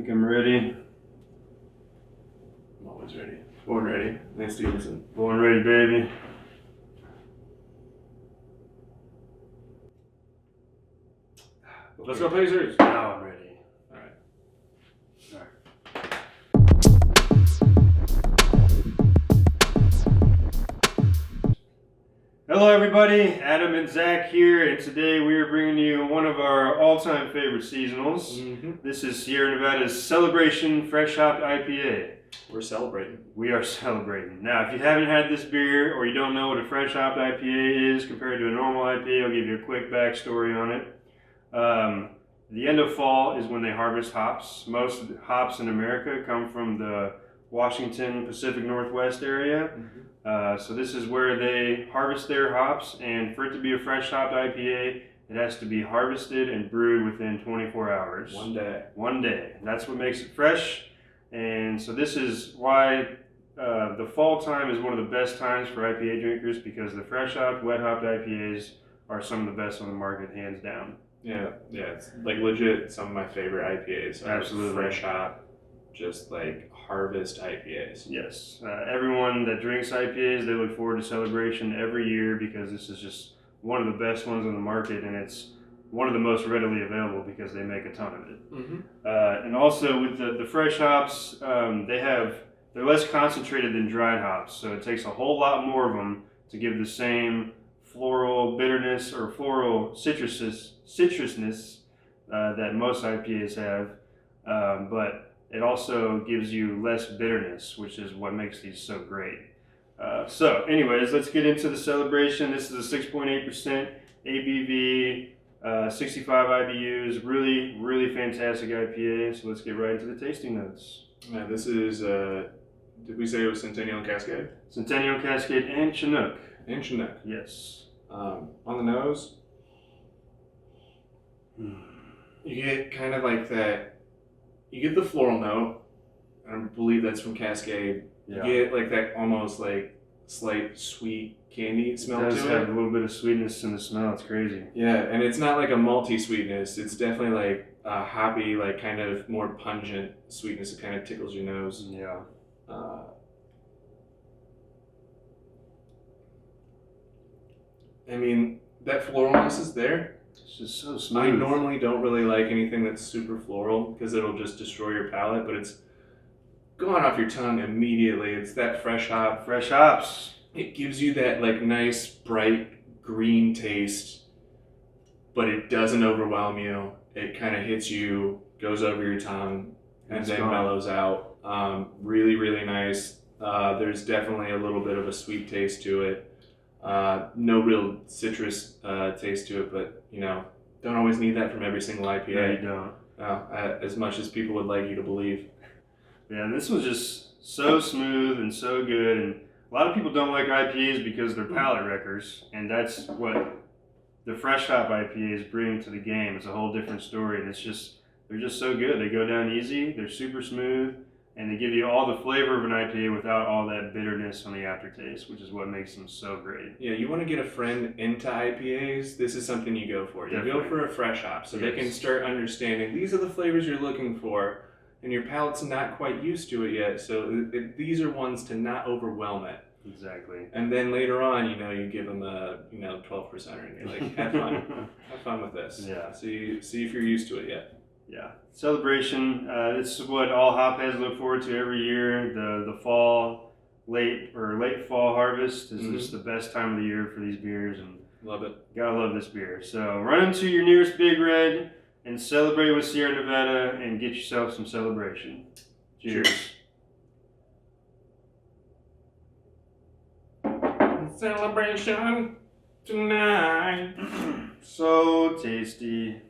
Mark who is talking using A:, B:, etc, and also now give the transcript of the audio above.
A: think I'm ready.
B: I'm always ready. Born ready. Lance Stevenson.
A: Born ready, baby.
B: Let's go, Pacers.
A: Now I'm ready.
B: All right.
A: Hello everybody, Adam and Zach here, and today we are bringing you one of our all-time favorite seasonals. This is Sierra Nevada's Celebration Fresh Hop IPA.
B: We're celebrating.
A: We are celebrating. Now, if you haven't had this beer or you don't know what a Fresh Hop IPA is compared to a normal IPA, I'll give you a quick backstory on it. The end of fall is when they harvest hops. Most hops in America come from the Washington Pacific Northwest area. So this is where they harvest their hops, and for it to be a fresh hopped IPA, it has to be harvested and brewed within 24 hours.
B: One day.
A: One day. That's what makes it fresh. And so this is why the fall time is one of the best times for IPA drinkers, because the fresh hopped, wet hopped IPAs are some of the best on the market, hands down.
B: Yeah, it's like legit some of my favorite IPAs.
A: Absolutely.
B: Fresh hop, just like harvest IPAs.
A: Yes. Everyone that drinks IPAs, they look forward to Celebration every year because this is just one of the best ones on the market, and it's one of the most readily available because they make a ton of it. And also with the fresh hops, they're less concentrated than dried hops, so it takes a whole lot more of them to give the same floral bitterness or floral citrusness that most IPAs have, but it also gives you less bitterness, which is what makes these so great. So anyways, let's get into the Celebration. This is a 6.8% ABV, 65 IBUs, really fantastic IPA. So let's get right into the tasting notes.
B: Yeah, this is, did we say it was Centennial and Cascade?
A: Centennial, Cascade, and Chinook.
B: And Chinook.
A: Yes.
B: On the nose, you get kind of like that, you get the floral note, I believe that's from Cascade.
A: Yeah.
B: You get like that almost like slight sweet candy smell to it.
A: It does have a little bit of sweetness in the smell, it's crazy.
B: Yeah, and it's not like a malty sweetness, it's definitely like a hoppy, like kind of more pungent sweetness that kind of tickles your nose.
A: Yeah.
B: I mean, that floralness is there.
A: It's just so smooth.
B: I normally don't really like anything that's super floral because it'll just destroy your palate, but it's going off your tongue immediately. It's that fresh hop.
A: Fresh hops.
B: It gives you that like nice, bright green taste, but it doesn't overwhelm you. It kind of hits you, goes over your tongue, and then mellows out. Really nice. There's definitely a little bit of a sweet taste to it. No real citrus taste to it, but you know, don't always need that from every single IPA.
A: No, you don't.
B: As much as people would like you to believe.
A: Yeah, and this was just so smooth and so good, and a lot of people don't like IPAs because they're palate wreckers, and that's what the fresh hop IPAs bring to the game. It's a whole different story, and they're just so good. They go down easy, they're super smooth, and they give you all the flavor of an IPA without all that bitterness on the aftertaste, which is what makes them so great.
B: Yeah, you want to get a friend into IPAs, this is something you go for. You go for a fresh hop so they can start understanding these are the flavors you're looking for, and your palate's not quite used to it yet, so these are ones to not overwhelm it.
A: Exactly.
B: And then later on, you give them a 12%er, and you're like, have fun with this.
A: Yeah.
B: See if you're used to it yet.
A: Yeah, Celebration. This is what all hopheads look forward to every year. The fall, late fall harvest is just the best time of the year for these beers, and
B: love it.
A: Gotta love this beer. So run into your nearest Big Red and celebrate with Sierra Nevada, and get yourself some Celebration. Cheers.
B: Celebration tonight.
A: So tasty.